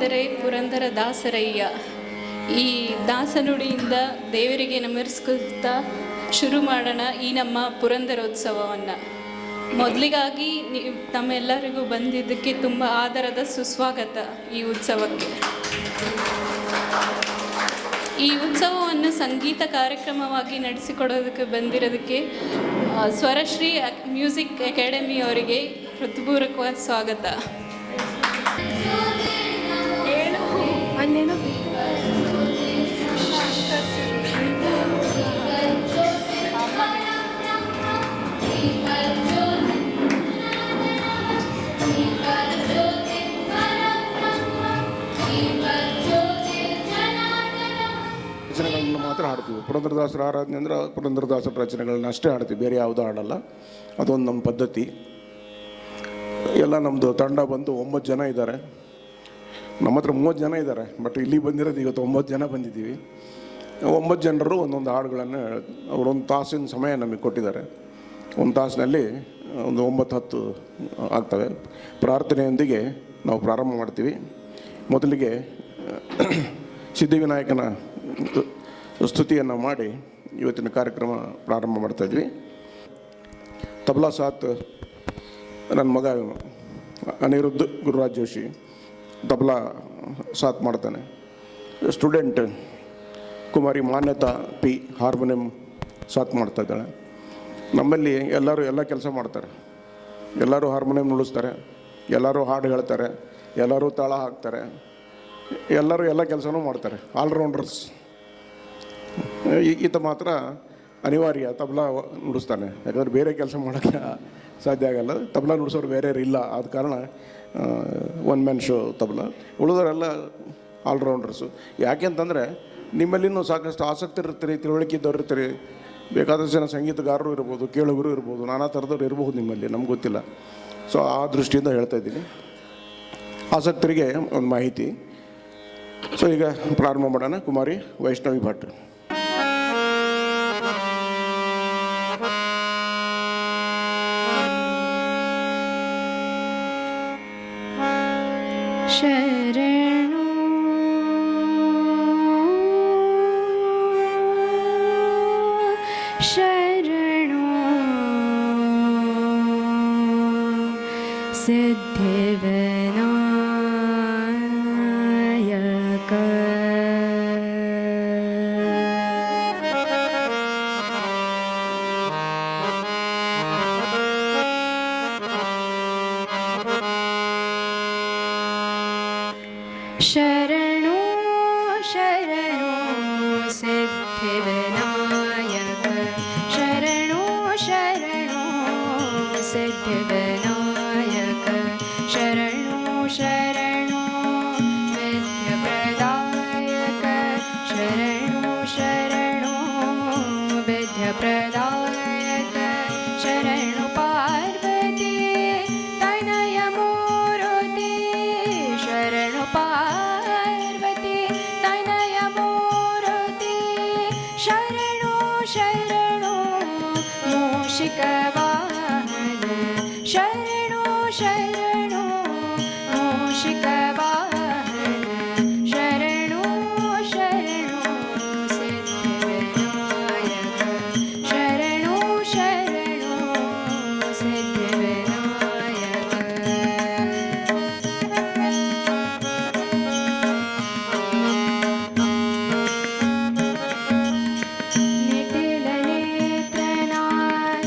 ಎಂದರೆ ಪುರಂದರ ದಾಸರಯ್ಯ. ಈ ದಾಸನುಡಿಯಿಂದ ದೇವರಿಗೆ ನಮಸ್ಕರಿಸ್ತಾ ಶುರು ಮಾಡೋಣ ಈ ನಮ್ಮ ಪುರಂದರೋತ್ಸವವನ್ನು. ಮೊದಲಿಗಾಗಿ ತಮ್ಮೆಲ್ಲರಿಗೂ ಬಂದಿದ್ದಕ್ಕೆ ತುಂಬ ಆದರದ ಸುಸ್ವಾಗತ ಈ ಉತ್ಸವಕ್ಕೆ. ಈ ಉತ್ಸವವನ್ನು ಸಂಗೀತ ಕಾರ್ಯಕ್ರಮವಾಗಿ ನಡೆಸಿಕೊಡೋದಕ್ಕೆ ಬಂದಿರೋದಕ್ಕೆ ಸ್ವರಶ್ರೀ ಮ್ಯೂಸಿಕ್ ಅಕಾಡೆಮಿ ಅವರಿಗೆ ಹೃತ್ಪೂರ್ವಕ ಸ್ವಾಗತ. ರಚನೆಗಳನ್ನ ಮಾತ್ರ ಹಾಡ್ತೀವಿ. ಪುರಂದರದಾಸರ ಆರಾಧನೆ ಅಂದರೆ ಪುರಂದರದಾಸರ ರಚನೆಗಳನ್ನ ಅಷ್ಟೇ ಹಾಡ್ತೀವಿ, ಬೇರೆ ಯಾವುದೂ ಹಾಡಲ್ಲ. ಅದೊಂದು ನಮ್ಮ ಪದ್ಧತಿ. ಎಲ್ಲ ನಮ್ಮದು ತಂಡ ಬಂದು 9 ಜನ ಇದ್ದಾರೆ. ನಮ್ಮ ಹತ್ರ 30 ಜನ ಇದ್ದಾರೆ, ಬಟ್ ಇಲ್ಲಿ ಬಂದಿರೋದು ಇವತ್ತು 9 ಜನ ಬಂದಿದ್ದೀವಿ. 9 ಜನರು ಒಂದೊಂದು ಹಾಡುಗಳನ್ನು ಅವರೊಂದು ತಾಸಿನ ಸಮಯ ನಮಗೆ ಕೊಟ್ಟಿದ್ದಾರೆ. ಒಂದು ತಾಸಿನಲ್ಲಿ ಒಂದು 9-10 ಆಗ್ತವೆ. ಪ್ರಾರ್ಥನೆಯೊಂದಿಗೆ ನಾವು ಪ್ರಾರಂಭ ಮಾಡ್ತೀವಿ. ಮೊದಲಿಗೆ ಸಿದ್ಧಿವಿನಾಯಕನ ಸ್ತುತಿಯನ್ನು ಮಾಡಿ ಇವತ್ತಿನ ಕಾರ್ಯಕ್ರಮ ಪ್ರಾರಂಭ ಮಾಡ್ತಾಯಿದ್ವಿ. ತಬಲಾ ಸಾತ್ ನನ್ನ ಮಗ ಅನಿರುದ್ಧ್ ಗುರುರಾಜ್ ಜೋಶಿ ತಬಲಾ ಸಾತ್ ಮಾಡ್ತಾನೆ. ಸ್ಟೂಡೆಂಟ್ ಕುಮಾರಿ ಮಾನ್ಯತಾ ಪಿ ಹಾರ್ಮೋನಿಯಂ ಸಾತ್ ಮಾಡ್ತಾಯಿದ್ದಾಳೆ. ನಮ್ಮಲ್ಲಿ ಎಲ್ಲರೂ ಎಲ್ಲ ಕೆಲಸ ಮಾಡ್ತಾರೆ. ಎಲ್ಲರೂ ಹಾರ್ಮೋನಿಯಂ ನುಡಿಸ್ತಾರೆ, ಎಲ್ಲರೂ ಹಾಡು ಹೇಳ್ತಾರೆ, ಎಲ್ಲರೂ ತಾಳ ಹಾಕ್ತಾರೆ, ಎಲ್ಲರೂ ಎಲ್ಲ ಕೆಲಸನೂ ಮಾಡ್ತಾರೆ. ಆಲ್ರೌಂಡರ್ಸ್. ಈತ ಮಾತ್ರ ಅನಿವಾರ್ಯ ತಬಲಾ ನುಡಿಸ್ತಾನೆ, ಯಾಕಂದರೆ ಬೇರೆ ಕೆಲಸ ಮಾಡೋಕ್ಕೆ ಸಾಧ್ಯ ಆಗಲ್ಲ. ತಬಲಾ ನುಡಿಸೋರು ಬೇರೆ ಇಲ್ಲ, ಆದ ಕಾರಣ 1 ಮ್ಯಾನ್ ಶೋ ತಬಲಾ. ಉಳಿದವರೆಲ್ಲ ಆಲ್ರೌಂಡರ್ಸು. ಯಾಕೆ ಅಂತಂದರೆ ನಿಮ್ಮಲ್ಲಿನೂ ಸಾಕಷ್ಟು ಆಸಕ್ತಿ ಇರ್ತೀರಿ, ತಿಳುವಳಿಕೆ ಇದ್ದವ್ರು ಇರ್ತೀರಿ, ಬೇಕಾದಷ್ಟು ಜನ ಸಂಗೀತಗಾರರು ಇರ್ಬೋದು, ಕೇಳುಗರು ಇರ್ಬೋದು, ನಾನಾ ಥರದವ್ರು ಇರ್ಬೋದು ನಿಮ್ಮಲ್ಲಿ, ನಮ್ಗೆ ಗೊತ್ತಿಲ್ಲ. ಸೊ ಆ ದೃಷ್ಟಿಯಿಂದ ಹೇಳ್ತಾ ಇದ್ದೀನಿ. ಆಸಕ್ತರಿಗೆ ಒಂದು ಮಾಹಿತಿ. ಸೊ ಈಗ ಪ್ರಾರಂಭ ಮಾಡೋಣ. ಕುಮಾರಿ ವೈಷ್ಣವಿ ಭಟ್. ಶರಣು ಶರಣು ಸಿದ್ಧಿವಿನಾಯಕ ಶರಣು ಶರಣು ಸಿದ್ಧಿವಿನಾಯಕ ಶರಣು ಶರಣು ಸಿದ್ಧಿವಿನಾಯಕ ಶರಣು ಶರಣು ವಿದ್ಯಾಪ್ರದಾಯಕ ಶರಣು ಶರಣು ವಿದ್ಯಾಪ್ರದಾಯಕ ಶರಣು ಪಾರ್ವತಿ ತನಯ ಮೂರುತಿ ಶರಣು ಪಾರ್ವತಿ ತನಯ ಮೂರುತಿ ಶರಣು ಶರಣು ಮೂಷಿಕ ವಾಹನ ಶರಣು ಶರಣು ಮೂಷಿಕ ವಾಹನ ಶರಣು ಶರಣು ಸಿದ್ಧಿವಿನಾಯಕ ಶರಣು ಶರಣು ಸಿದ್ಧಿವಿನಾಯಕ. ನಿಟಿಲ ನೇತ್ರನಾಥ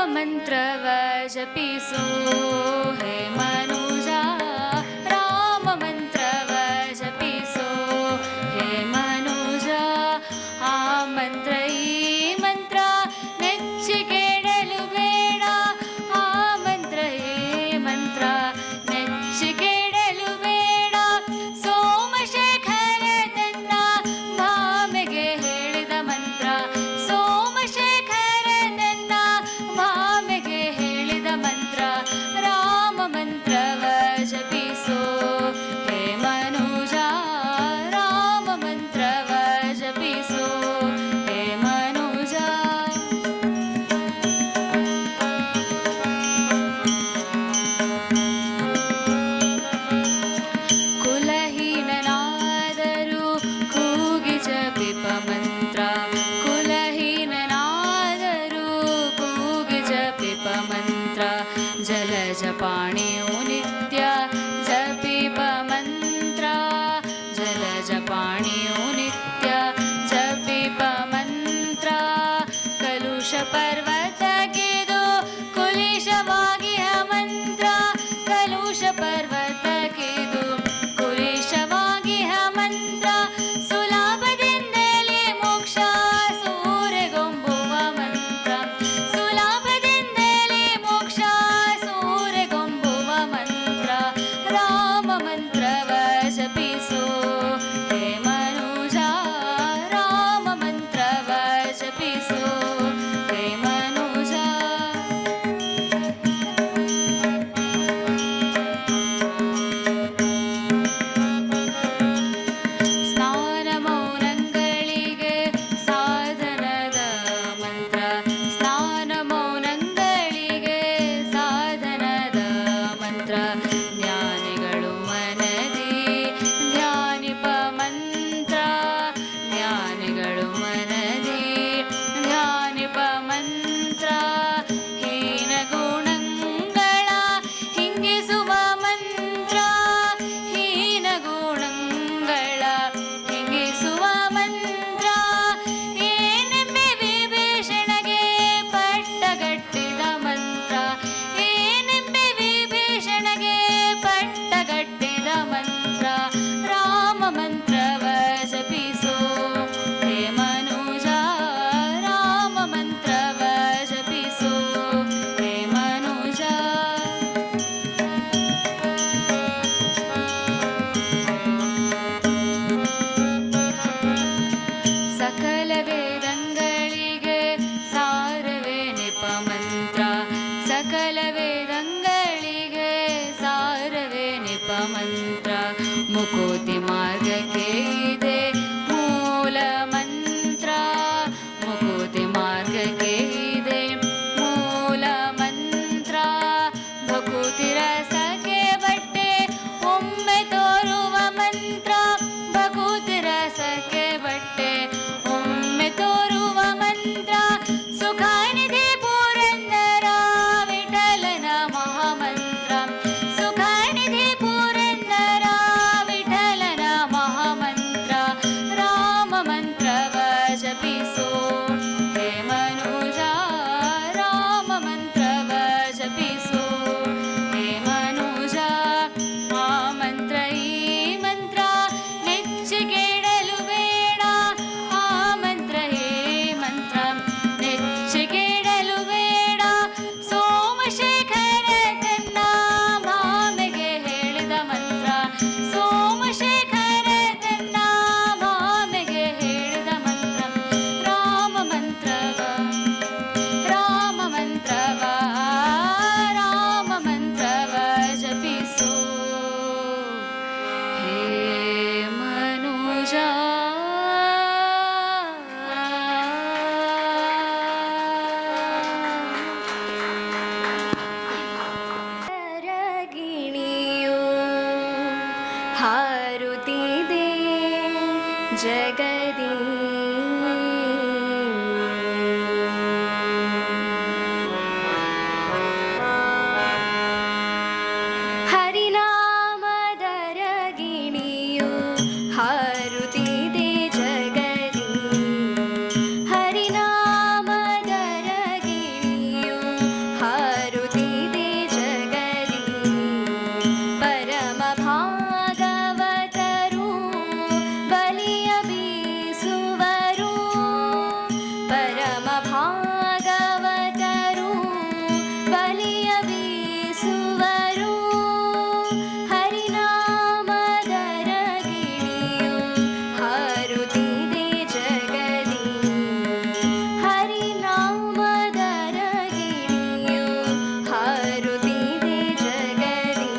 ಮಂತ್ರವ ಜಪಿಸೋ ಹೇ ಮನುಜ ರಾಮ ಮಂತ್ರವ ಜಪಿಸೋ ಹೇ ಮನುಜ ಆ ಮಂತ್ರ ಈ ಮಂತ್ರ ನೆಚ್ಚಿ ಕೇಳಲು ಬೇಡ ಆ ಮಂತ್ರ ಈ ಮಂತ್ರ ನೆಚ್ಚಿ ಕೇಳಲು ಬೇಡ ಸೋಮಶೇಖರ ತನ್ನ ಭಾಮೆಗೆ ಹೇಳಿದ ಮಂತ್ರ ಸೋಮಶೇಖರ ತನ್ನ ಭಾಮೆಗೆ ಹೇಳಿದ ಮಂತ್ರ ರಾಮ ಮಂತ್ರವ ಜಪಿಸೋ ಹೇ ಮನುಜ ರಾಮ ಮಂತ್ರವ ಜಪಿಸೋ ಹೇ ಮನುಜ ಕುಲಹೀನನಾದರೂ ಕೂಗಿ ಜಪಿಪ ಮಂತ್ರ ಕುಲಹೀನನಾದರೂ ಕೂಗಿ ಜಪಿಪ ಮಂತ್ರ ಜಲಜಪಾಣಿಯು ನಿತ್ಯ ಜಪಿಪ ಮಂತ್ರ ಜಲಜಪಾಣಿಯು ನಿತ್ಯ ಜಪಿಪ ಮಂತ್ರ ಕಲುಷ ಪರ್ವತಕ್ಕಿದು ಕುಲಿಶವಾಗಿ ಮಂತ್ರ ಕಲುಷ ಪರ್ವತಕ್ಕಿದು ಕುಲಿಶವಾಗಿ ಮಂತ್ರ ಸುಲಭದಿಂದಲೇ ಮೋಕ್ಷ ಸೂರೆಗೊಂಬುವ ಮಂತ್ರ ಸುಲಭದಿಂದಲೇ ಮೋಕ್ಷ ಸೂರೆಗೊಂಬುವ ಮಂತ್ರ ರಾಮ ಮಂತ್ರವ ಜಪಿಸೋ ಹೇ ಮನುಜ ರಾಮ ಮಂತ್ರವ ಜಪಿಸೋ ಮುಕುತಿ ಮಾರ್ಗಕ್ಕೆ ಇದೆ ಮೂಲ ಮಂತ್ರ ಮುಕುತಿ ಮಾರ್ಗಕ್ಕೆ ಇದೆ ಮೂಲ ಮಂತ್ರ ಭಕುತಿ ರಸಕ್ಕೆ ಬಟ್ಟೆ ಒಮ್ಮೆ ತೋರುವ ಮಂತ್ರ ಭಕುತಿ ರಸಕ್ಕೆ ಬಟ್ಟೆ ಒಮ್ಮೆ ತೋರುವ ಮಂತ್ರ ಸುಖನಿಧಿ ಪುರಂದರ ವಿಠಲನ ಮಹಾಮಂತ್ರ ಸುಖನಿಧಿ ಪುರಂದರ ವಿಠಲನ ಮಹಾಮಂತ್ರ ರಾಮ ಮಂತ್ರವ ಜಪಿಸೋ ಹೇ ಮನುಜ ರಾಮ ಮಂತ್ರವ ಜಪಿಸೋ ಹೇ ಮನುಜ ಆ ಮಂತ್ರ ಈ ಮಂತ್ರ ನೆಚ್ಚಿಗೆಡಲು ಬೇಡ ಆ ಮಂತ್ರ ಈ ಮಂತ್ರ ನೆಚ್ಚಿಗೆಡಲು ಬೇಡ ಸೋಮಶೇಖರ ತನ್ನ ಮಾಮೆಗೆ ಹೇಳಿದ ಮಂತ್ರ ಸೋಮಶೇಖರ ತನ್ನ ಮಾಮೆಗೆ ಹೇಳಿದ ಮಂತ್ರ ರಾಮ ಮಂತ್ರವ ರಾಮ ಮಂತ್ರವ ರಾಮ ಮಂತ್ರವ ಜಪಿಸೋ ಹೇ ಮನುಜ ಗಿಣಿಯು ಹಾರುತ್ತಿದೆ ಜಗದಿ ಹರಿನಾಮದರ ಗಿಣಿಯು ಹಾರುತ್ತಿದೆ ಜಗದಿ ಹರಿನಾಮದರ ಗಿಣಿಯು ಹಾರುತ್ತಿದೆ ಜಗದಿ ಪರಮ ಭಾಗವತರು ಬಲಿಯ ಬೀಸುವರು ಪರಮ ಭಾಗವತರು ಬಲಿಯ ಬೀಸುವರು ಹರಿನಾಮದರ ಗಿಣಿಯು ಹಾರುತ್ತಿದೆ ಜಗದಿ ಹರಿನಾಮದರ ಗಿಣಿಯು ಹಾರುತ್ತಿದೆ ಜಗದಿ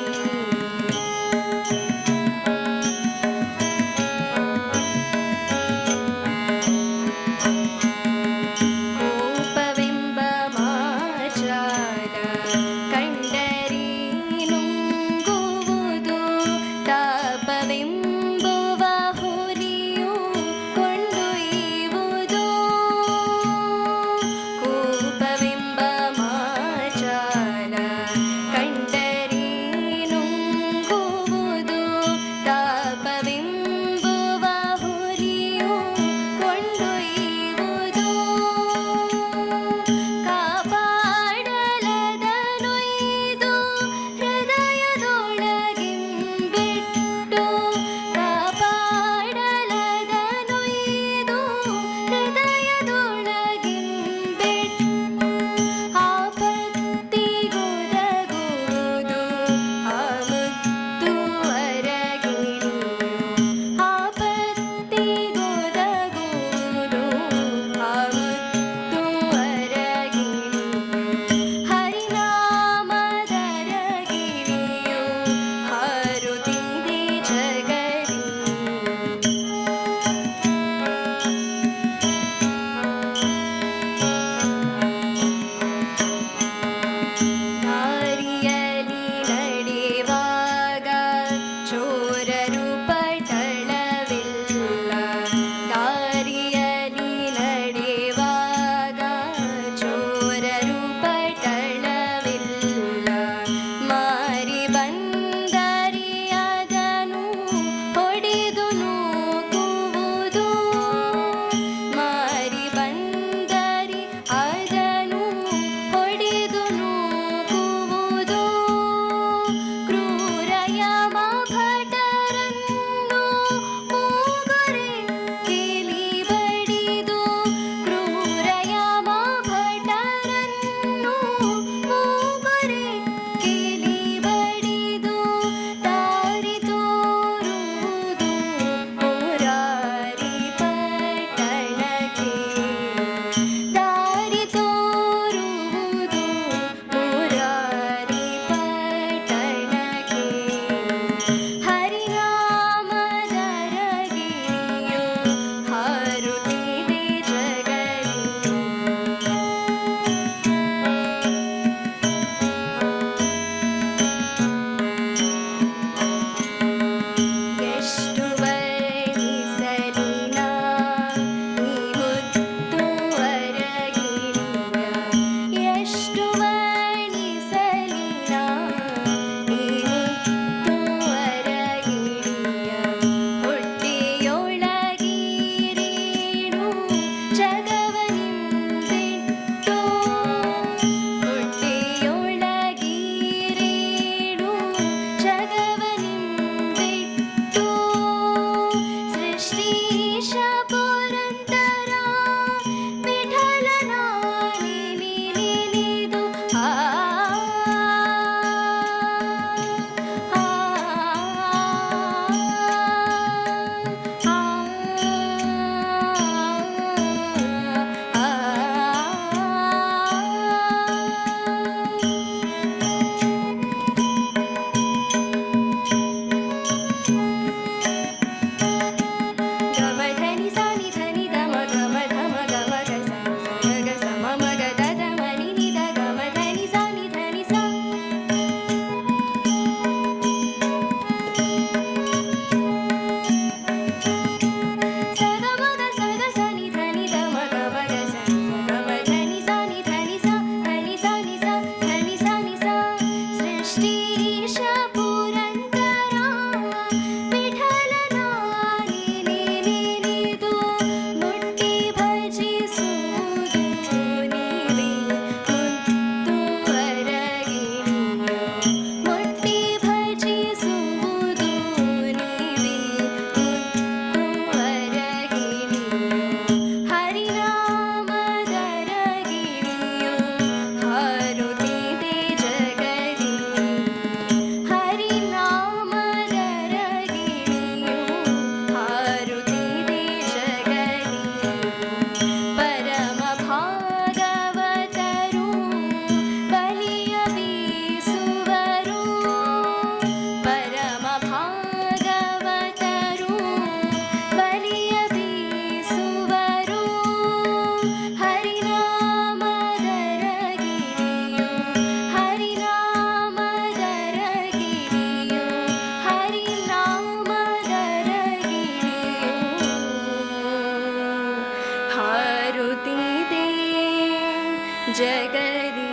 ಜಗದಿ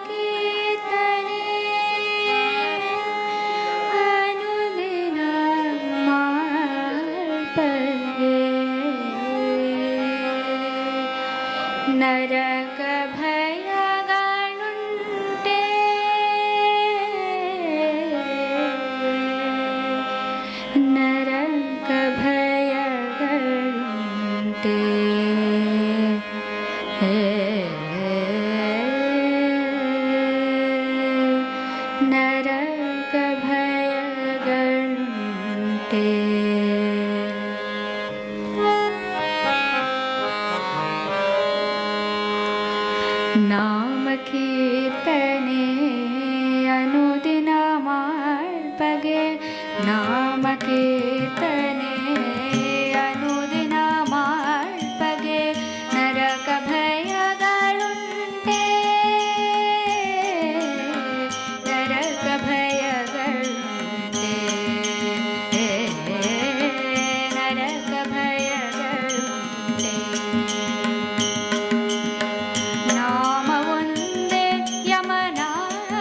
ನಾಮಕೀರ್ತನೆ ಅನುದಿನ ಮಾಡ್ಪಗೆ ನರಕ ಭಯಗಳುಂಟೆ ನರಕ ಭಯಗಳುಂಟೆ ನರಕ ಭಯಗಳುಂಟೆ ನಾಮ ಕೀರ್ತನೆ ಅನುದಿನ ಮಾಡ್ಪಗೆ ನಾಮ ಕೀರ್ತನೆ ಅನುದಿನ ಮಾಡ್ಪಗೆ ನರಕ ಭಯಗಳುಂಟೆ ನರಕ ಭಯಗಳುಂಟೆ ನರಕ ಭಯಗಳುಂಟೆ ನಾಮ ಒಂದೇ ಯಮನಾಳ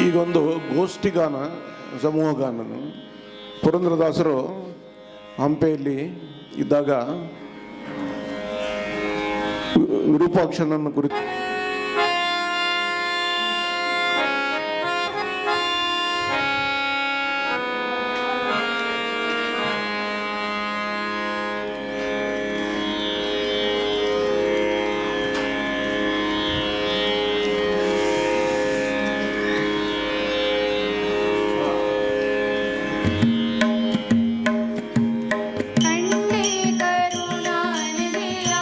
ಈಗೊಂದು ಗೋಷ್ಠಿಗಾನ ಸಮೂಹಗಾನ. ಪುರಂದರದಾಸರು ಹಂಪೆಯಲ್ಲಿ ಇದ್ದಾಗ ವಿರೂಪಾಕ್ಷನನ್ನು ಕುರಿತು ಕಣ್ಣೆ ಕರುಣಾನಿಧಿಯ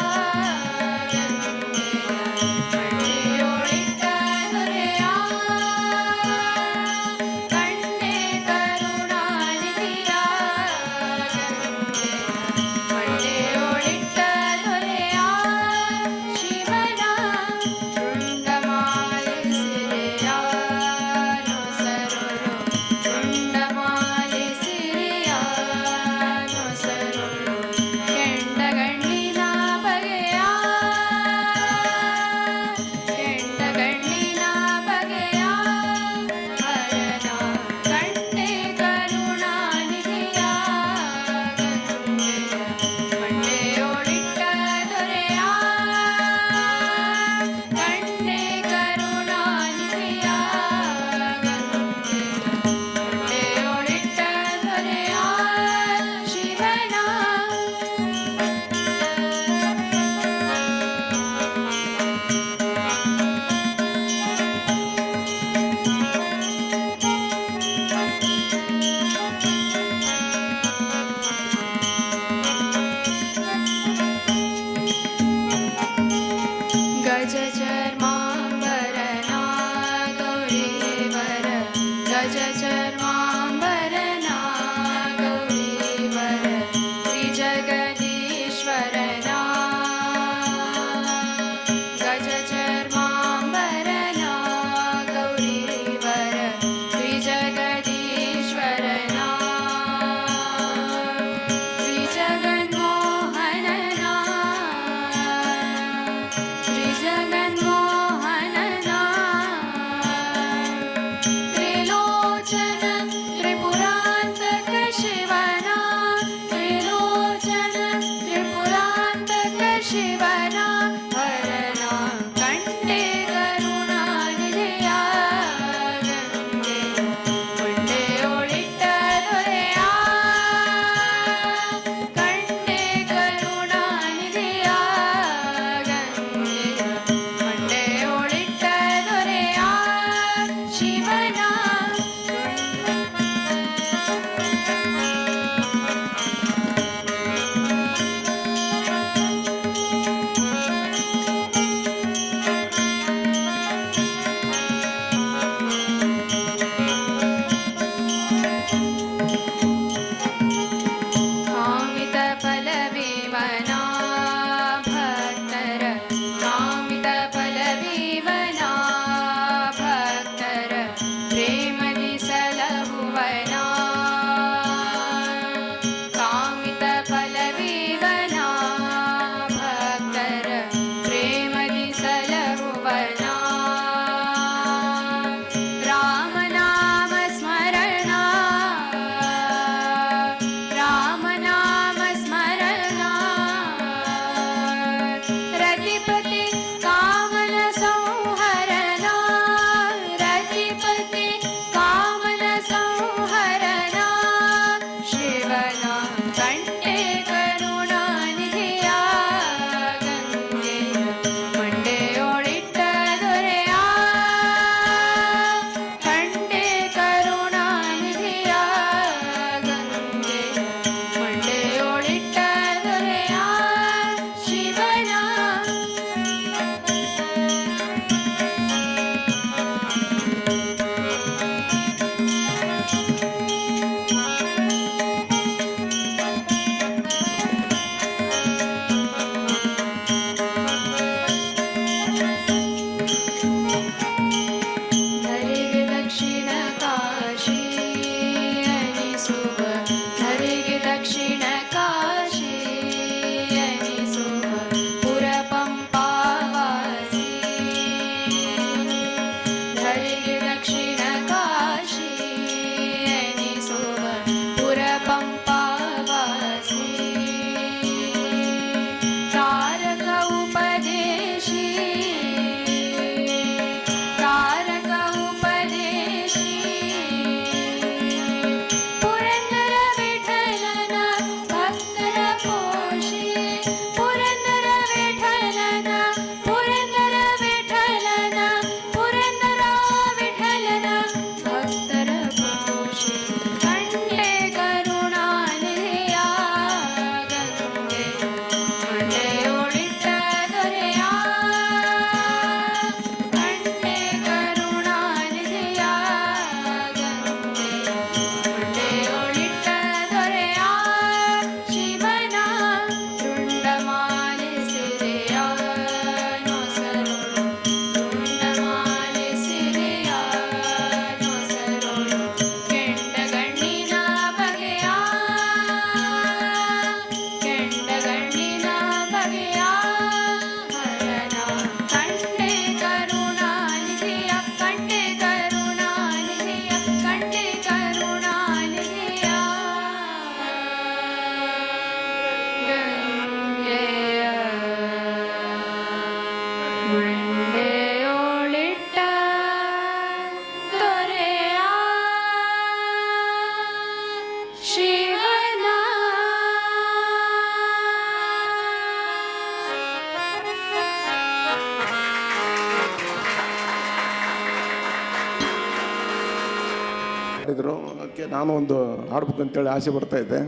ಹಾಡಿದರು. ಅದಕ್ಕೆ ನಾನು ಒಂದು ಹಾಡ್ಬೇಕಂತೇಳಿ ಆಸೆ ಬರ್ತಾಯಿದ್ದೆ.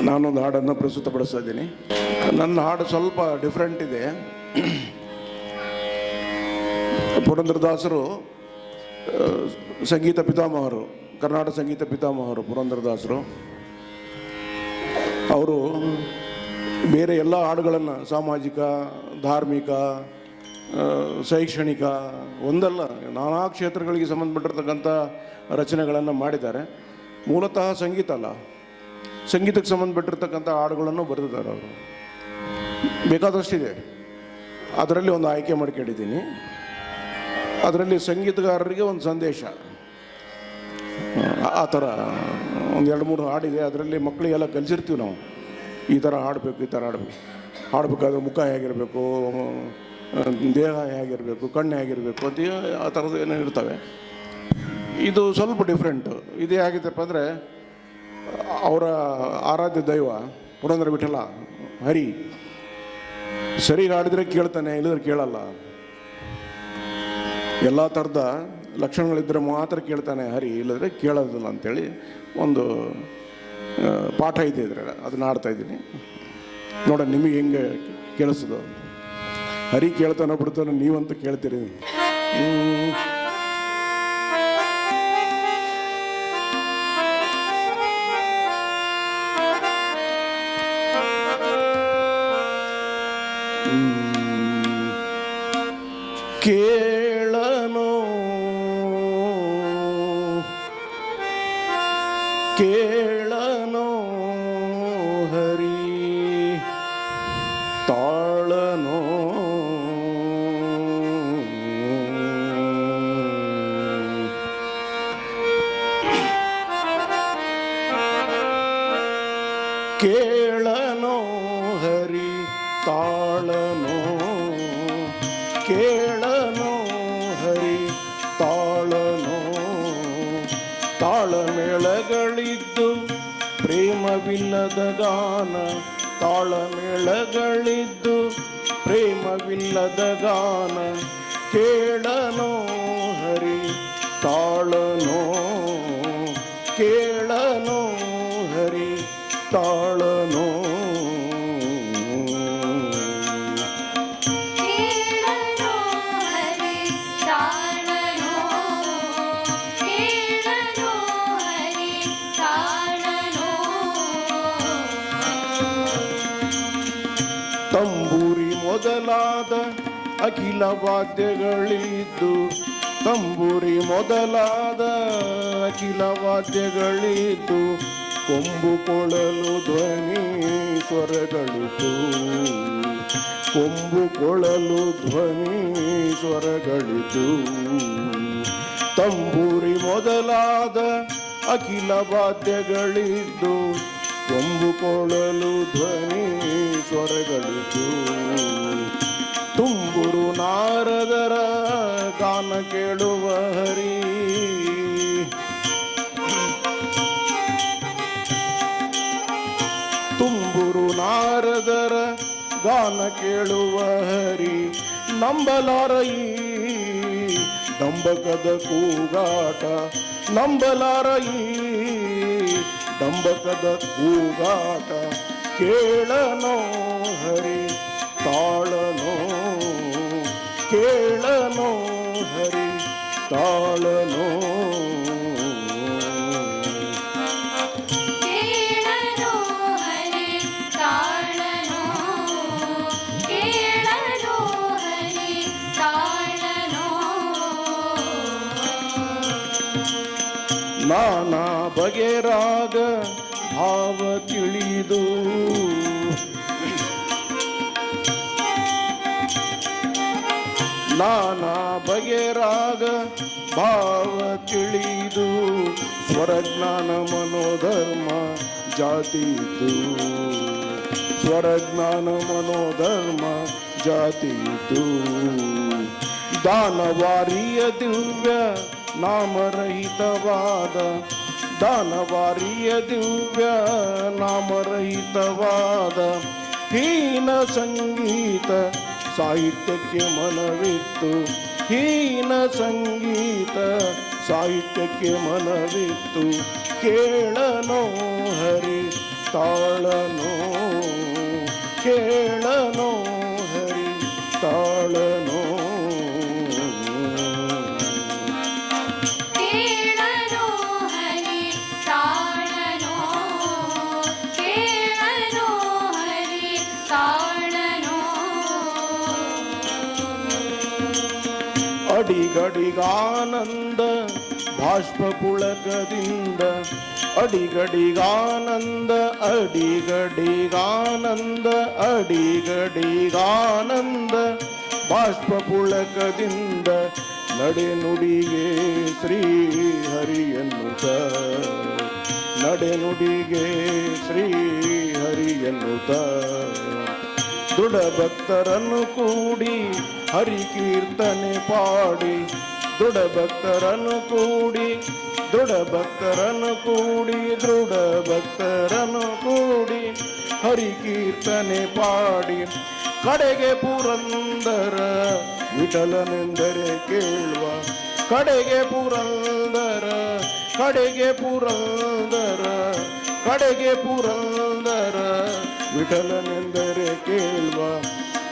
ನಾನೊಂದು ಹಾಡನ್ನು ಪ್ರಸ್ತುತಪಡಿಸ್ತಾ ಇದ್ದೀನಿ. ನನ್ನ ಹಾಡು ಸ್ವಲ್ಪ ಡಿಫ್ರೆಂಟ್ ಇದೆ. ಪುರಂದರದಾಸರು ಸಂಗೀತ ಪಿತಾಮಹರು, ಕರ್ನಾಟಕ ಸಂಗೀತ ಪಿತಾಮಹರು ಪುರಂದರದಾಸರು. ಅವರು ಬೇರೆ ಎಲ್ಲ ಹಾಡುಗಳನ್ನು ಸಾಮಾಜಿಕ, ಧಾರ್ಮಿಕ, ಶೈಕ್ಷಣಿಕ ಒಂದಲ್ಲ ನಾನಾ ಕ್ಷೇತ್ರಗಳಿಗೆ ಸಂಬಂಧಪಟ್ಟಿರ್ತಕ್ಕಂಥ ರಚನೆಗಳನ್ನು ಮಾಡಿದ್ದಾರೆ. ಮೂಲತಃ ಸಂಗೀತ ಅಲ್ಲ, ಸಂಗೀತಕ್ಕೆ ಸಂಬಂಧಪಟ್ಟಿರ್ತಕ್ಕಂಥ ಹಾಡುಗಳನ್ನು ಬರೆದಿದ್ದಾರೆ ಅವರು. ಬೇಕಾದಷ್ಟಿದೆ, ಅದರಲ್ಲಿ ಒಂದು ಆಯ್ಕೆ ಮಾಡ್ಕೊಂಡಿದ್ದೀನಿ. ಅದರಲ್ಲಿ ಸಂಗೀತಗಾರರಿಗೆ ಒಂದು ಸಂದೇಶ, ಆ ಥರ ಒಂದು 2-3 ಹಾಡಿದೆ. ಅದರಲ್ಲಿ ಮಕ್ಕಳಿಗೆಲ್ಲ ಕಲಿಸಿರ್ತೀವಿ ನಾವು, ಈ ಥರ ಹಾಡಬೇಕು, ಈ ಥರ ಹಾಡಬೇಕಾದ್ರೆ ಮುಖ ಹೇಗಿರಬೇಕು, ದೇಹ ಹೇಗಿರಬೇಕು, ಕಣ್ಣು ಹೇಗಿರಬೇಕು ಅಂತ ಆ ಥರದ್ದು ಏನೋ ಇರ್ತವೆ. ಇದು ಸ್ವಲ್ಪ ಡಿಫ್ರೆಂಟು. ಇದೇ ಆಗಿದ್ದಪ್ಪ ಅಂದರೆ ಅವರ ಆರಾಧ್ಯ ದೈವ ಪುರಂದರ ವಿಠಲ ಹರಿ ಸರಿಗೆ ಹಾಡಿದ್ರೆ ಕೇಳ್ತಾನೆ, ಇಲ್ಲದ್ರೆ ಕೇಳಲ್ಲ. ಎಲ್ಲ ಥರದ ಲಕ್ಷಣಗಳಿದ್ದರೆ ಮಾತ್ರ ಕೇಳ್ತಾನೆ ಹರಿ, ಇಲ್ಲದ್ರೆ ಕೇಳೋದಿಲ್ಲ ಅಂಥೇಳಿ ಒಂದು ಪಾಠ ಇದೆ ಇದ್ರೆ, ಅದನ್ನ ಆಡ್ತಾ ಇದ್ದೀನಿ. ನೋಡ ನಿಮಗೆ ಹೆಂಗೆ ಕೇಳಿಸೋದು. ಹರಿ ಕೇಳ್ತಾನೋ ಬಿಡ್ತಾನೋ ನೀವಂತೂ ಕೇಳ್ತೀರಿ. ಕೇಳನೋ ಕೇಳನೋ ಹರಿ ತಾಳನೋ ಕೇಳನೋ ಹರಿ ತಾಳನೋ ಕೇಳನೋ ಹರಿ ತಾಳನೋ ತಾಳಮೇಳಗಳಿದ್ದು ಪ್ರೇಮವಿಲ್ಲದ ಗಾನ ತಾಳಮೇಳಗಳಿದ್ದು ಪ್ರೇಮವಿಲ್ಲದ ಗಾನ ಕೇಳನೋ ಹರಿ ತಾಳನೋ ಕೇಳನೋ ಹರಿ ತಾಳನೋ ತಂಬೂರಿ ಮೊದಲಾದ ಅಖಿಲ ವಾದ್ಯಗಳಿದ್ದು ತಂಬೂರಿ ಮೊದಲಾದ ಅಖಿಲ ವಾದ್ಯಗಳಿದ್ದು ಕೊಂಬು ಕೊಳಲು ಧ್ವನಿ ಸ್ವರಗಳಿತು ಕೊಂಬು ಕೊಳಲು ಧ್ವನಿ ಸ್ವರಗಳಿತು ತಂಬೂರಿ ಮೊದಲಾದ ಅಖಿಲ ವಾದ್ಯಗಳಿದ್ದು ಕೊಂಬು ಕೊಳಲು ಧ್ವನಿ ಸ್ವರಗಳಿತು ತುಂಬುರು ನಾರದರ ಗಾನ ಕೇಳುವ ಹರಿ ತುಂಬುರು ನಾರದರ ಗಾನ ಕೇಳುವ ಹರಿ ನಂಬಲಾರಯಿ ದಂಬಕದ ಕೂಗಾಟ ನಂಬಲಾರಯಿ ದಂಬಕದ ಕೂಗಾಟ ಕೇಳನೋ ಹರಿ ತಾಳನೋ ಕೇಳನೋ ಹರಿ ತಾಳನೋ ಕೇಳನೋ ಹರಿ ತಾಳನೋ ಕೇಳನೋ ಹರಿ ತಾಳನೋ ನಾನಾ ಬಗೆ ರಾಗ ಭಾವ ತಿಳಿದು ನಾನಾ ಬಗೆ ರಾಗ ಭಾವ ತಿಳಿದು ಸ್ವರಜ್ಞಾನ ಮನೋಧರ್ಮ ಜಾತಿ ಇದ್ದು ಸ್ವರಜ್ಞಾನ ಮನೋಧರ್ಮ ಜಾತಿ ಇದ್ದು ದಾನವಾರಿಯ ದಿವ್ಯ ನಾಮರಹಿತವಾದ ದಾನವಾರಿಯ ದಿವ್ಯ ನಾಮರಹಿತವಾದ ಹೀನ ಸಂಗೀತ ಸಾಹಿತ್ಯಕ್ಕೆ ಮನವಿತ್ತು ಹೀನ ಸಂಗೀತ ಸಾಹಿತ್ಯ ಸಾಹಿತ್ಯಕ್ಕೆ ಮನವಿತ್ತು ಕೇಳನೋ ಹರಿ ತಾಳನೋ ಕೇಳನೋ ಹರಿ ತಾಳನೋ ಕೇಳನೋ ಹರಿ ತಾಳನೋ ಕೇಳನೋ ಹರಿ ತಾಳನೋ ಅಡಿಗಡಿಗಾನಂದ ಬಾಷ್ಪ ಪುಳಕದಿಂದ ಅಡಿಗಡಿಗಾನಂದ ಅಡಿಗಡಿಗಾನಂದ ಅಡಿಗಡಿಗಾನಂದ ಬಾಷ್ಪ ಪುಳಕದಿಂದ ನಡೆನುಡಿಗೆ ಶ್ರೀ ಹರಿ ಎನ್ನುತ್ತ ನಡೆನುಡಿಗೆ ಶ್ರೀ ಹರಿ ಎನ್ನುತ್ತ ದೃಢ ಭಕ್ತರನ್ನು ಕೂಡಿ ಹರಿ ಕೀರ್ತನೆ ಪಾಡಿ ದೃಢ ಭಕ್ತರನ್ನು ಕೂಡಿ ದೃಢ ಭಕ್ತರನ್ನು ಕೂಡಿ ದೃಢ ಭಕ್ತರನ್ನು ಕೂಡಿ ಹರಿ ಕೀರ್ತನೆ ಪಾಡಿ ಕಡೆಗೆ ಪುರಂದರ ವಿಠಲನೆಂದರೆ ಕೇಳುವ ಕಡೆಗೆ ಪುರಂದರ ಕಡೆಗೆ ಪುರಂದರ ಕಡೆಗೆ ಪುರಂದರ ವಿಠಲನೆಂದರೆ ಕೇಳುವ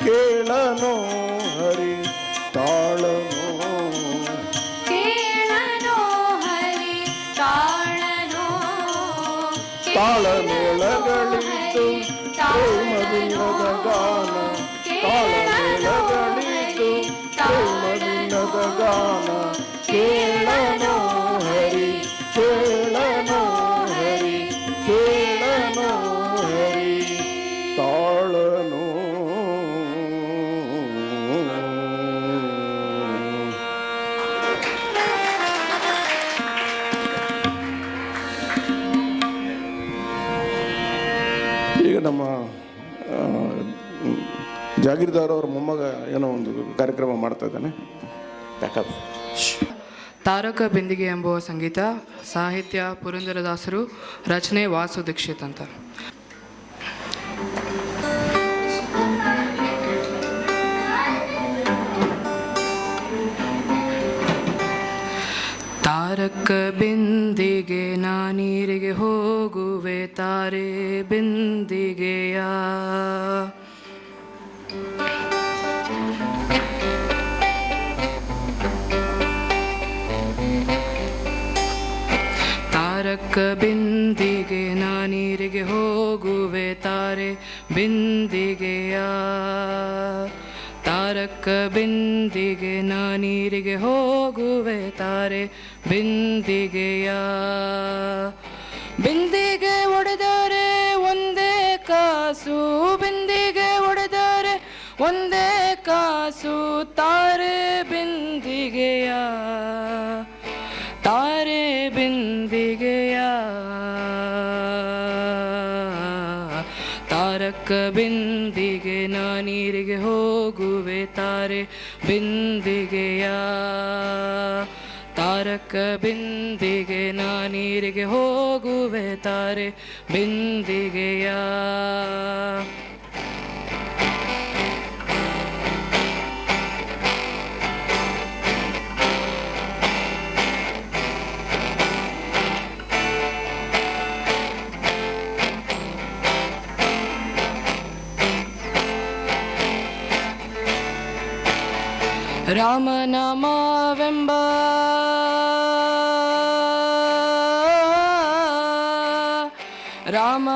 ಕೇಳನೋ ಹರಿ ತಾಳನೋ ಕೇಳನೋ ಹರಿ ತಾಳನೋ ತಾಳಮೇಳಗಳಿದ್ದು ಪ್ರೇಮದಿನದ ಗಾನ ತಾಳಮೇಳಗಳಿದ್ದು ಪ್ರೇಮದಿನದ ಗಾನ ಕೇಳನೋ ಹರಿ ಕೇಳನೋ ಹರಿ ಕೇಳನೋ ಹರಿ ತಾಳನೋ ಈಗ ನಮ್ಮ ಜಾಗೀರ್ದಾರ್ ಅವ್ರ ಮೊಮ್ಮಗ ಏನೋ ಒಂದು ಕಾರ್ಯಕ್ರಮ ಮಾಡ್ತಾ ಇದ್ದಾನೆ ಬ್ಯಾಕಪ್. ತಾರಕ ಬಿಂದಿಗೆ ಎಂಬುವ ಸಂಗೀತ, ಸಾಹಿತ್ಯ ಪುರಂದರದಾಸರು, ರಚನೆ ವಾಸು ದೀಕ್ಷಿತ್ ಅಂತ. ತಾರಕ ಬಿಂದಿಗೆ ನಾನೀರಿಗೆ ಹೋಗುವೆ ತಾರೆ ಬಿಂದಿಗೆಯ ತಾರಕ ಬಿಂದಿಗೆ ನಾನೀರಿಗೆ ಹೋಗುವೆ ತಾರೆ ಬಿಂದಿಗೆಯ ತಾರಕ ಬಿಂದಿಗೆ ನಾನೀರಿಗೆ ಹೋಗುವೆ ತಾರೆ ಬಿಂದಿಗೆಯ ಬಿಂದಿಗೆ ಒಡೆದರೆ ಒಂದೇ ಕಾಸು ಬಿಂದಿಗೆ ಒಡೆದರೆ ಒಂದೇ ಕಾಸು ತಾರೆ ಬಿಂದಿಗೆಯ ತಾರೆ ಬಿಂದಿಗೆಯ ತಾರಕ ಬಿಂದಿಗೆ ನಾನೀರಿಗೆ ಹೋಗುವೆ ತಾರೆ ಬಿಂದಿಗೆಯ ತಾರಕ ಬಿಂದಿಗೆ ನಾನೀರಿಗೆ ಹೋಗುವೆ ತಾರೆ ಬಿಂದಿಗೆಯ ರಾಮನಾಮವೆಂಬ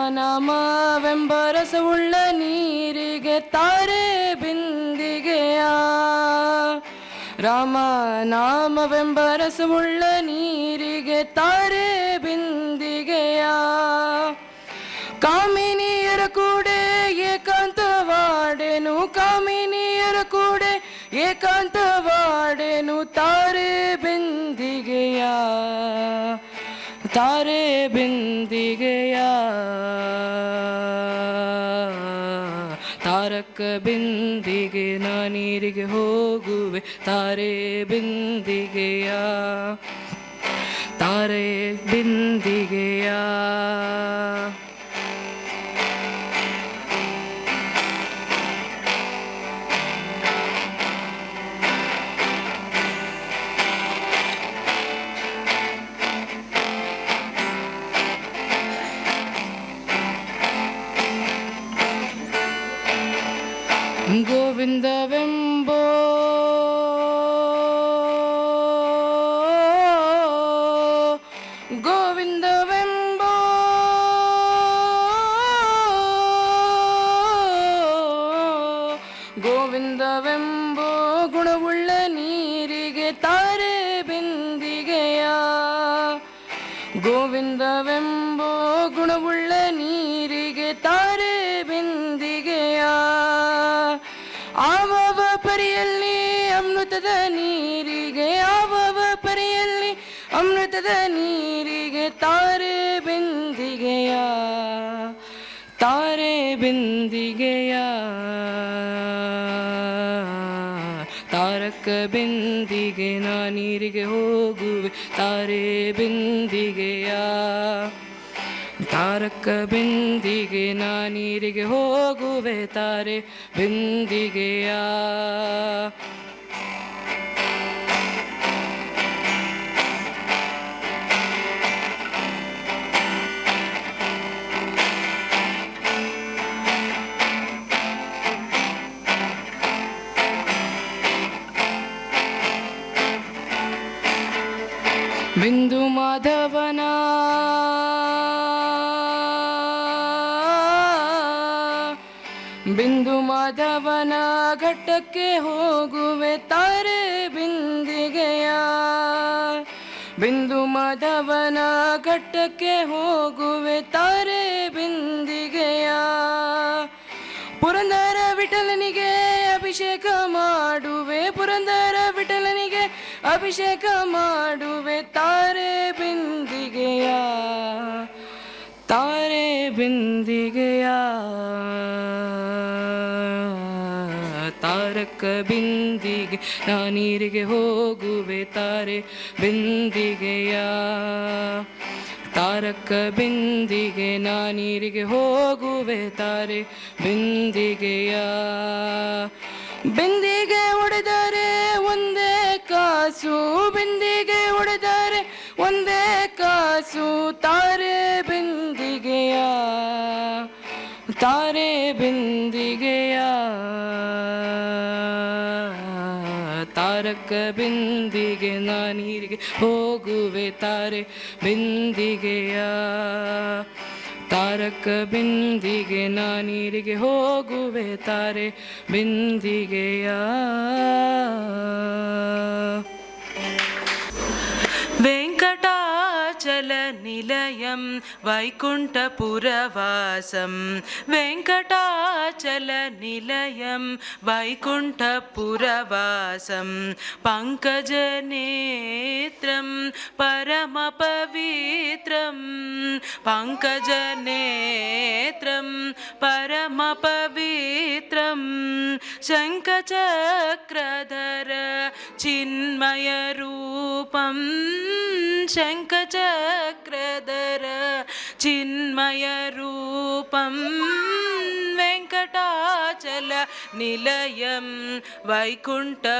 ರಾಮನಾಮವೆಂಬ ರಸವುಳ್ಳ ನೀರಿಗೆ ತಾರೆ ಬಿಂದಿಗೆಯ ರಾಮನಾಮವೆಂಬ ರಸವುಳ್ಳ ನೀರಿಗೆ ತಾರೆ ಬಿಂದಿಗೆಯ ಕಾಮಿನಿಯರ ಕೂಡೆ ಏಕಾಂತವಾಡೆನು ಕಾಮಿನಿಯರ ಕೂಡೆ ಏಕಾಂತವಾಡೆನು ತಾರೆ ಬಿಂದಿಗೆಯ ತಾರೆ ಬಿಂದಿಗೆಯ ತಾರಕ ಬಿಂದಿಗೆ ನಾನೀರಿಗೆ ಹೋಗುವೆ ತಾರೆ ಬಿಂದಿಗೆಯ ತಾರೆ ಬಿಂದಿಗೆಯ ಗೋವಿಂದವೆಂಬೋ ಗೋವಿಂದವೆಂಬೋ ಗೋವಿಂದವೆಂಬೋ ಗುಣವುಳ್ಳ ನೀರಿಗೆ ತಾರೆ ಬಿಂದಿಗೆಯ ಗೋವಿಂದವೆಂಬೋ ಗುಣವುಳ್ಳ ನೀರಿಗೆ ತಾರೆ ಬಿಂದಿಗೆಯ ಆವವ ಪರಿಯಲ್ಲಿ ಅಮೃತದ ನೀರಿಗೆ ಆವವ ಪರಿಯಲ್ಲಿ ಅಮೃತದ ನೀರಿಗೆ ತಾರೆ ಬಿಂದಿಗೆಯ ತಾರೆ ಬಿಂದಿಗೆಯ ತಾರಕ ಬಿಂದಿಗೆ ನಾ ನೀರಿಗೆ ಹೋಗುವೆ ತಾರೆ ಬಿಂದಿಗೆಯ ತಾರಕ ಬಿಂದಿಗೆ ನಾ ನೀರಿಗೆ ಹೋಗುವೆ ತಾರೆ ಬಿಂದಿಗೆಯ ಬಿಂದು ಮಾಧವನ ಬಿಂದು ಮಾಧವನ ಘಟ್ಟಕ್ಕೆ ಹೋಗುವೆ ತಾರೆ ಬಿಂದಿಗೆಯ ಬಿಂದು ಮಾಧವನ ಘಟ್ಟಕ್ಕೆ ಹೋಗುವೆ ತಾರೆ ಬಿಂದಿಗೆಯ ಪುರಂದರ ವಿಠಲನಿಗೆ ಅಭಿಷೇಕ ಮಾಡುವೆ ಪುರಂದರ ವಿಠಲನಿಗೆ ಅಭಿಷೇಕ ಮಾಡುವೆ ತಾರೆ ಬಿಂದಿಗೆಯ ತಾರೆ ಬಿಂದಿಗೆಯ ತಾರಕ ಬಿಂದಿಗೆ ನಾ ನೀರಿಗೆ ಹೋಗುವೆ ತಾರೆ ಬಿಂದಿಗೆಯ ತಾರಕ ಬಿಂದಿಗೆ ನಾ ನೀರಿಗೆ ಹೋಗುವೆ ತಾರೆ ಬಿಂದಿಗೆಯ ಬಿಂದಿಗೆ ಒಡೆದರೆ ಒಂದೇ ಕಾಸು ಬಿಂದಿಗೆ ಒಡೆದರೆ ಒಂದೇ ಕಾಸು ತಾರೆ ಬಿಂದಿಗೆಯ ತಾರೆ ಬಿಂದಿಗೆಯ ತಾರಕ ಬಿಂದಿಗೆ ನಾ ನೀರಿಗೆ ಹೋಗುವೆ ತಾರೆ ಬಿಂದಿಗೆಯ ತಾರಕ ಬಿಂದಿಗೆ ನಾ ನೀರಿಗೆ ಹೋಗುವೆ ತಾರೆ ಬಿಂದಿಗೆಯ ವೆಂಕಟಾಚಲ ನಿಲಯಂ ವೈಕುಂಠಪುರವಾಸಂ ವೆಂಕಟಾಚಲ ನಿಲಯಂ ವೈಕುಂಠಪುರವಾಸಂ ಪಂಕಜನೇತ್ರಂ ಪರಮಪವಿತ್ರಂ ಪಂಕಜನೇತ್ರಂ ಪರಮಪವಿತ್ರಂ ಶಂಖಚಕ್ರಧರ ಚಿನ್ಮಯರೂಪಂ ಶಂಖಚಕ್ರಧರ ಚಿನ್ಮಯರೂಪಂ ವೆಂಕಟಾಚಲ ನಿಲಯಂ ವೈಕುಂಠಪುರವಾಸಂ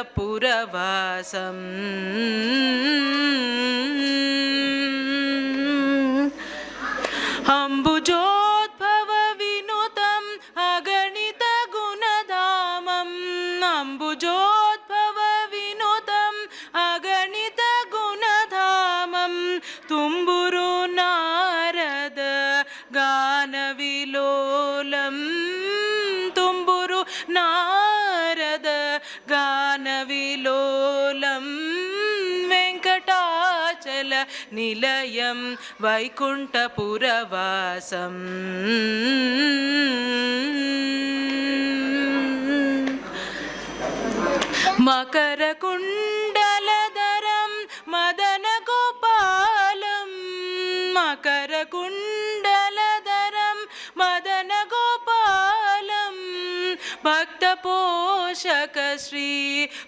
ಅಂಬುಜೋದ್ಭವ ವಿನುತಂ ಅಗಣಿತ ಗುಣಧಾಮಂ ಅಂಬುಜೋದ್ಭವ ವಿನುತಂ ಅಗಣಿತ ಗುಣಧಾಮಂ ತುಂಬುರು ನಾರದ ಗಾನವಿಲೋಲಂ ತುಂಬುರು ನಾರದ ಗಾನವಿಲೋಲಂ ವೆಂಕಟಾಚಲ ನಿಲಯಂ ವೈಕುಂಠಪುರವಾಸಂ ಮಕರ ಕುಂಡಲಧರಂ ಮದನ ಗೋಪಾಲಂ ಮಕರ ಕುಂಡಲಧರಂ ಮದನ ಗೋಪಾಲಂ ಭಕ್ತ ಪೋಷಕ ಶ್ರೀ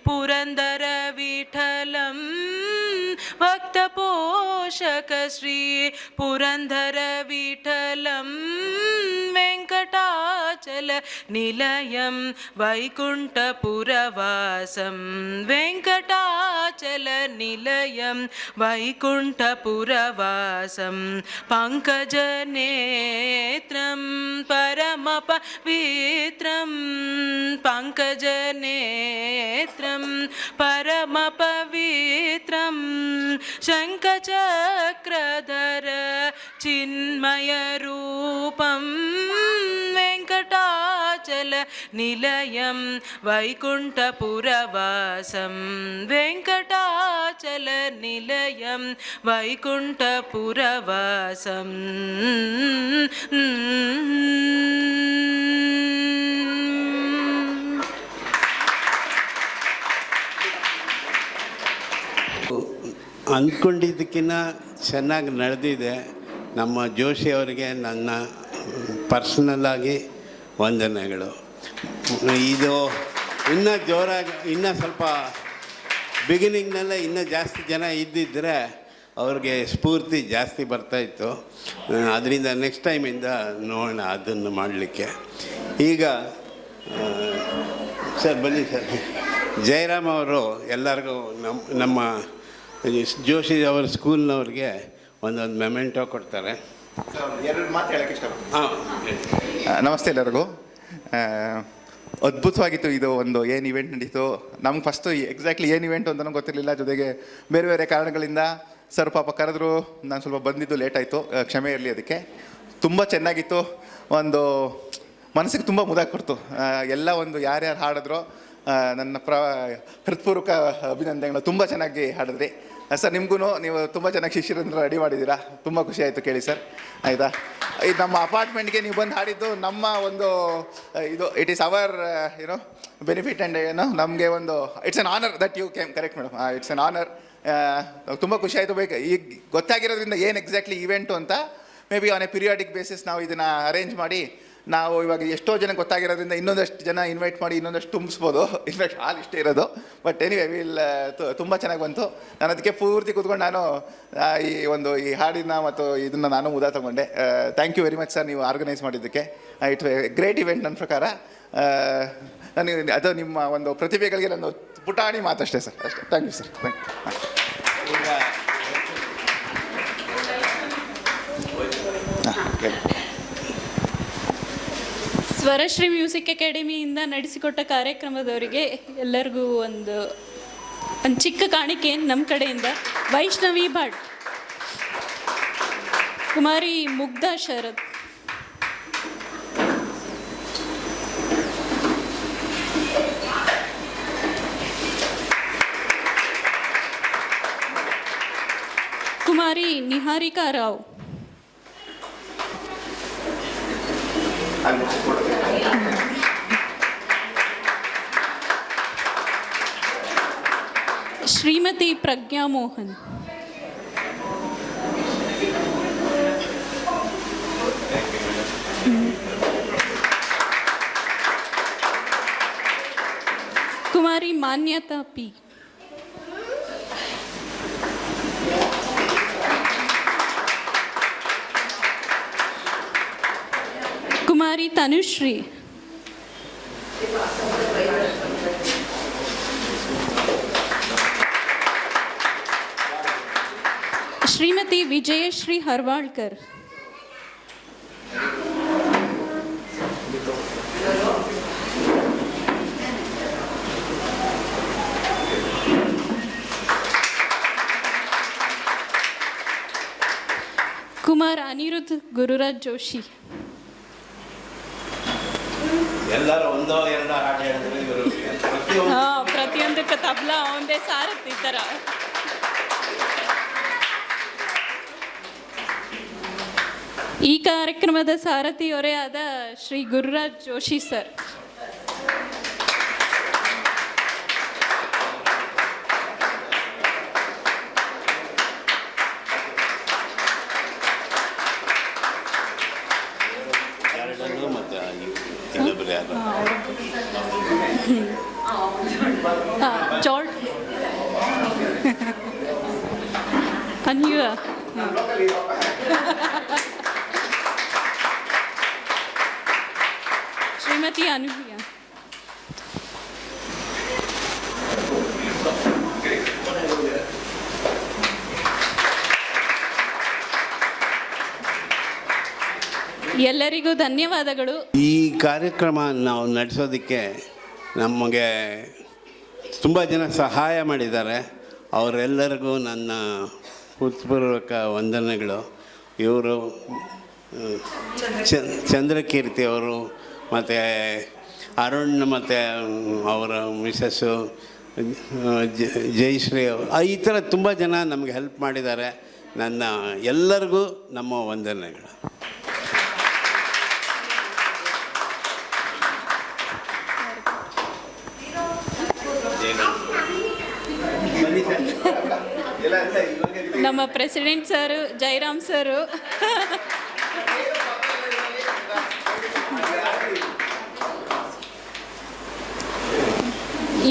ಪುರಂದರ ವಿಠಲಂ ಭಕ್ತ ಪೋಷಕ ಶ್ರೀ ಪುರಂದರ ವಿಠಲಂ ವೆಂಕಟಾಚಲ ನಿಲಯಂ ವೈಕುಂಠಪುರವಾಸಂ ವೆಂಕಟಾಚಲ ನಿಲಯಂ ವೈಕುಂಠಪುರವಾಸಂ ಪಂಕಜನೇತ್ರಂ ಪರಮ ಪವಿತ್ರಂ ಪಂಕಜನೇತ್ರಂ ಪರಮ ಪವಿತ್ರಂ ಶಂಖಚಕ್ರಧರ ಚಿನ್ಮಯ ರೂಪಂ ವೆಂಕಟಾಚಲ ನಿಲಯಂ ವೈಕುಂಠಪುರವಾಸಂ ವೆಂಕಟಾಚಲ ನಿಲಯಂ ವೈಕುಂಠಪುರವಾಸಂ ಅಂದ್ಕೊಂಡಿದ್ದಕ್ಕಿಂತ ಚೆನ್ನಾಗಿ ನಡೆದಿದೆ. ನಮ್ಮ ಜೋಶಿ ಅವರಿಗೆ ನನ್ನ ಪರ್ಸ್ನಲ್ಲಾಗಿ ವಂದನೆಗಳು. ಇದು ಇನ್ನೂ ಜೋರಾಗಿ, ಇನ್ನೂ ಸ್ವಲ್ಪ ಬಿಗಿನಿಂಗ್ನಲ್ಲೇ ಇನ್ನೂ ಜಾಸ್ತಿ ಜನ ಇದ್ದಿದ್ದರೆ ಅವ್ರಿಗೆ ಸ್ಫೂರ್ತಿ ಜಾಸ್ತಿ ಬರ್ತಾಯಿತ್ತು. ಅದರಿಂದ ನೆಕ್ಸ್ಟ್ ಟೈಮಿಂದ ನೋಡೋಣ ಅದನ್ನು ಮಾಡಲಿಕ್ಕೆ. ಈಗ ಸರ್ ಬನ್ನಿ ಸರ್. ಜಯರಾಮ್ ಅವರು ಎಲ್ಲರಿಗೂ ನಮ್ಮ ಜೋಶಿ ಅವರ ಸ್ಕೂಲ್ನವ್ರಿಗೆ ಒಂದೊಂದು ಮೆಮೆಂಟೋ ಕೊಡ್ತಾರೆ. ಎರಡು ಮಾತು ಹೇಳೋಕ್ಕೆ ಇಷ್ಟಪಡ್ತೀನಿ. ಹಾಂ, ನಮಸ್ತೆ ಎಲ್ಲರಿಗೂ. ಅದ್ಭುತವಾಗಿತ್ತು ಇದು ಒಂದು ಏನು ಇವೆಂಟ್ ನಡೀತು. ನಮ್ಗೆ ಫಸ್ಟು ಎಕ್ಸಾಕ್ಟ್ಲಿ ಏನು ಇವೆಂಟು ಅಂತಲೂ ಗೊತ್ತಿರಲಿಲ್ಲ. ಜೊತೆಗೆ ಬೇರೆ ಬೇರೆ ಕಾರಣಗಳಿಂದ ಸರ್ ಪಾಪ ಕರೆದ್ರು, ನಾನು ಸ್ವಲ್ಪ ಬಂದಿದ್ದು ಲೇಟ್ ಆಯಿತು, ಕ್ಷಮೆ ಇರಲಿ. ಅದಕ್ಕೆ ತುಂಬ ಚೆನ್ನಾಗಿತ್ತು. ಒಂದು ಮನಸ್ಸಿಗೆ ತುಂಬ ಮುದ ಕೊಡ್ತು ಎಲ್ಲ. ಒಂದು ಯಾರ್ಯಾರು ಹಾಡಿದ್ರು ನನ್ನ ಹೃತ್ಪೂರ್ವಕ ಅಭಿನಂದನೆಗಳು. ತುಂಬ ಚೆನ್ನಾಗಿ ಹಾಡಿದ್ರಿ ಸರ್. ನಿಮಗೂ ನೀವು ತುಂಬ ಚೆನ್ನಾಗಿ ಶಿಷ್ಯರನ್ನು ರೆಡಿ ಮಾಡಿದ್ದೀರಾ. ತುಂಬ ಖುಷಿ ಆಯಿತು ಕೇಳಿ ಸರ್. ಆಯಿತಾ, ಇದು ನಮ್ಮ ಅಪಾರ್ಟ್ಮೆಂಟ್ಗೆ ನೀವು ಬಂದು ಹಾಡಿದ್ದು ನಮ್ಮ ಒಂದು ಇದು ಇಟ್ ಈಸ್ ಅವರ್ ಏನೋ ಬೆನಿಫಿಟ್ ಆ್ಯಂಡ್ ಏನೋ ನಮಗೆ ಒಂದು it's an honour that you came. Correct madam, it's an honour. ತುಂಬ ಖುಷಿ ಆಯಿತು. ಬೇಕು ಈಗ ಗೊತ್ತಾಗಿರೋದ್ರಿಂದ ಏನು ಎಕ್ಸಾಕ್ಟ್ಲಿ ಇವೆಂಟು ಅಂತ may be on A periodic basis ನಾವು ಇದನ್ನು ಅರೇಂಜ್ ಮಾಡಿ, ನಾವು ಇವಾಗ ಎಷ್ಟೋ ಜನ ಗೊತ್ತಾಗಿರೋದ್ರಿಂದ ಇನ್ನೊಂದಷ್ಟು ಜನ ಇನ್ವೈಟ್ ಮಾಡಿ ಇನ್ನೊಂದಷ್ಟು ತುಂಬಿಸ್ಬೋದು. ಇನ್ಫ್ಯಾಕ್ಟ್ ಹಾಲ್ ಇಷ್ಟೇ ಇರೋದು. ಬಟ್ ಎನಿವೆ ವಿಲ್ ತುಂಬ ಚೆನ್ನಾಗಿ ಬಂತು. ನಾನು ಅದಕ್ಕೆ ಪೂರ್ತಿ ಕೂತ್ಕೊಂಡು ನಾನು ಈ ಹಾಡಿನ ಮತ್ತು ಇದನ್ನು ನಾನು ಮುದ ತಗೊಂಡೆ. Thank you very much sir, ನೀವು ಆರ್ಗನೈಸ್ ಮಾಡಿದ್ದಕ್ಕೆ. ಇಟ್ಸ್ ಎ ಗ್ರೇಟ್ ಇವೆಂಟ್ ನನ್ನ ಪ್ರಕಾರ. ನನಗೆ ಅದು ನಿಮ್ಮ ಒಂದು ಪ್ರತಿಭೆಗಳಿಗೆ ನನ್ನ ಪುಟಾಣಿ ಮಾತಷ್ಟೇ ಸರ್, ಅಷ್ಟೇ. Thank you sir, thank you. Swarashree music ಅಕಾಡೆಮಿಯಿಂದ ನಡೆಸಿಕೊಟ್ಟ ಕಾರ್ಯಕ್ರಮದವರಿಗೆ ಎಲ್ಲರಿಗೂ ಒಂದು ಚಿಕ್ಕ ಕಾಣಿಕೆ ನಮ್ಮ ಕಡೆಯಿಂದ. ವೈಷ್ಣವಿ ಭಟ್, ಕುಮಾರಿ ಮುಗ್ಧಾ ಶರತ್, ಕುಮಾರಿ ನಿಹಾರಿಕಾ ರಾವ್, ಶ್ರೀಮತಿ ಪ್ರಜ್ಞಾ ಮೋಹನ್, ಕುಮಾರಿ ಮಾನ್ಯತಾ ಪಿ, ಕುಮಾರಿ ತನುಶ್ರೀ, ಶ್ರೀಮತಿ ವಿಜಯಶ್ರೀ ಹರ್ವಾಳ್ಕರ್, ಕುಮಾರ್ ಅನಿರುದ್ಧ್ ಗುರುರಾಜ್ ಜೋಶಿ. ಎಲ್ಲರೂ ಒಂದೋ ಎರಡೋ ಹಾಡು ಹೇಳಿದ್ರೆ ಇವರು ಪ್ರತಿಯೊಂದಕ್ಕೆ ತಬ್ಲಾ ಒಂದೇ ಸಾರಥಿ ಥರ. ಈ ಕಾರ್ಯಕ್ರಮದ ಸಾರಥಿಯವರೇ ಆದ ಶ್ರೀ ಗುರುರಾಜ್ ಜೋಶಿ ಸರ್. ಎರಡನ್ನು ಮತ್ತು ಇನ್ನೊಬ್ಬರು ಯಾರು ಜಾರ್ಜ್ ಅನ್ಯ ಶ್ರೀಮತಿ ಅನುಯ್ಯ, ಎಲ್ಲರಿಗೂ ಧನ್ಯವಾದಗಳು. ಈ ಕಾರ್ಯಕ್ರಮ ನಾವು ನಡೆಸೋದಕ್ಕೆ ನಮಗೆ ತುಂಬ ಜನ ಸಹಾಯ ಮಾಡಿದ್ದಾರೆ. ಅವರೆಲ್ಲರಿಗೂ ನನ್ನ ಹೃತ್ಪೂರ್ವಕ ವಂದನೆಗಳು. ಇವರು ಚಂದ್ರಕೀರ್ತಿ ಅವರು ಮತ್ತು ಅರುಣ್ ಮತ್ತು ಅವರ ಮಿಸಸ್ಸು ಜಯಶ್ರೀ ಈ ಥರ ತುಂಬ ಜನ ನಮಗೆ ಹೆಲ್ಪ್ ಮಾಡಿದ್ದಾರೆ. ನನ್ನ ಎಲ್ಲರಿಗೂ ನಮ್ಮ ವಂದನೆಗಳು. ನಮ್ಮ ಪ್ರೆಸಿಡೆಂಟ್ ಸರು, ಜೈರಾಮ್ ಸರು,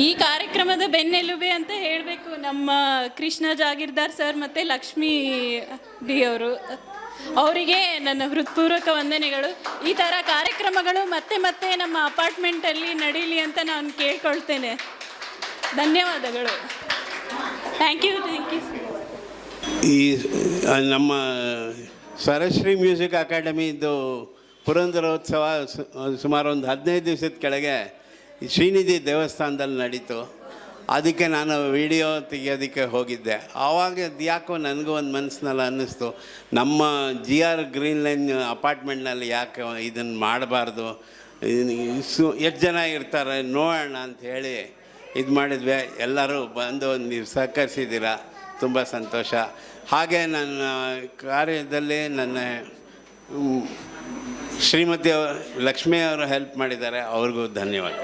ಈ ಕಾರ್ಯಕ್ರಮದ ಬೆನ್ನೆಲುಬೆ ಅಂತ ಹೇಳಬೇಕು ನಮ್ಮ ಕೃಷ್ಣ ಜಾಗೀರ್ದಾರ್ ಸರ್ ಮತ್ತು ಲಕ್ಷ್ಮೀ ಡಿ ಅವರು. ಅವರಿಗೆ ನನ್ನ ಹೃತ್ಪೂರ್ವಕ ವಂದನೆಗಳು. ಈ ಥರ ಕಾರ್ಯಕ್ರಮಗಳು ಮತ್ತೆ ಮತ್ತೆ ನಮ್ಮ ಅಪಾರ್ಟ್ಮೆಂಟಲ್ಲಿ ನಡೀಲಿ ಅಂತ ನಾನು ಕೇಳ್ಕೊಳ್ತೇನೆ. ಧನ್ಯವಾದಗಳು. Thank you. ಈ ನಮ್ಮ ಸ್ವರಶ್ರೀ ಮ್ಯೂಸಿಕ್ ಅಕಾಡೆಮಿದು ಪುರಂದರೋತ್ಸವ ಸುಮಾರು ಒಂದು 15 ದಿವಸದ ಕೆಳಗೆ ಶ್ರೀನಿಧಿ ದೇವಸ್ಥಾನದಲ್ಲಿ ನಡೀತು. ಅದಕ್ಕೆ ನಾನು ವಿಡಿಯೋ ತೆಗಿಯೋದಕ್ಕೆ ಹೋಗಿದ್ದೆ. ಆವಾಗ ಯಾಕೋ ನನಗೂ ಒಂದು ಮನಸ್ಸಿನಲ್ಲಿ ಅನ್ನಿಸ್ತು, ನಮ್ಮ GR ಗ್ರೀನ್ ಲೈನ್ ಅಪಾರ್ಟ್ಮೆಂಟ್ನಲ್ಲಿ ಯಾಕೆ ಇದನ್ನು ಮಾಡಬಾರ್ದು, ಎಷ್ಟು ಜನ ಇರ್ತಾರೆ ನೋಡೋಣ ಅಂತ ಹೇಳಿ ಇದು ಮಾಡಿದ್ವಿ. ಎಲ್ಲರೂ ಬಂದು ನೀವು ಸಹಕರಿಸಿದ್ದೀರಾ, ತುಂಬ ಸಂತೋಷ. ಹಾಗೆ ನನ್ನ ಕಾರ್ಯದಲ್ಲಿ ನನ್ನ ಶ್ರೀಮತಿ ಲಕ್ಷ್ಮಿ ಅವರು ಹೆಲ್ಪ್ ಮಾಡಿದ್ದಾರೆ, ಅವ್ರಿಗೂ ಧನ್ಯವಾದ.